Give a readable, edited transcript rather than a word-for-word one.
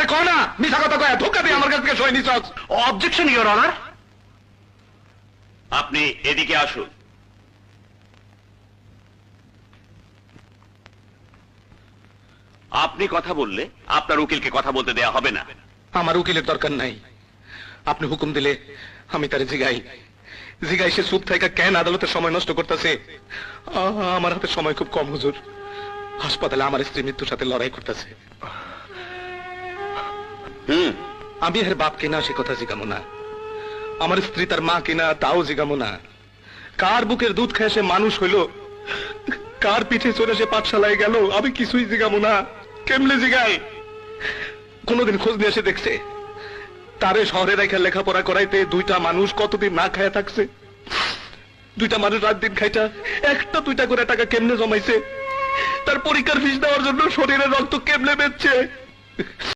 আরে কয় না, মিছা কথা কয়, ধোকা দিয়ে আমার কাছ থেকে সই নিছস। Objection your honour. আপনি এদিকে আসুন। আপনি কথা বললে আপনার উকিলকে কথা বলতে দেয়া হবে না। আমার উকিলের দরকার নাই, আপনি হুকুম দিলে আমি তারে জিগাই। জিগাই সে চুপ থাইকা কেন আদালতে সময় নষ্ট করতেছে। আমার হাতে সময় খুব কম হুজুর, হাসপাতালে আমার স্ত্রী মৃত্যুর সাথে লড়াই করতেছে। আমি এর বাপ কিনা সে কথা জিগামো না, আমার স্ত্রী তার মা কিনা তাও জিগামো না। কার বুকের দুধ খেয়ে সে মানুষ হইল, কার পিঠে চড়ে সে পাঠশালায় গেল, আমি কিছুই জিগামো না। কেমনে জিগাই? কোনদিন খোঁজ নিয়ে এসে দেখছে তারে শহরে রেখে লেখাপড়া করাইতে দুইটা মানুষ কতদিন না খায়া থাকছে? দুইটা মানুষ রাত দিন খাইটা একটা দুইটা করে টাকা কেমনে জমাইছে? তার পরীক্ষার ফিস দেওয়ার জন্য শরীরে রক্ত কেমনে বেচছে?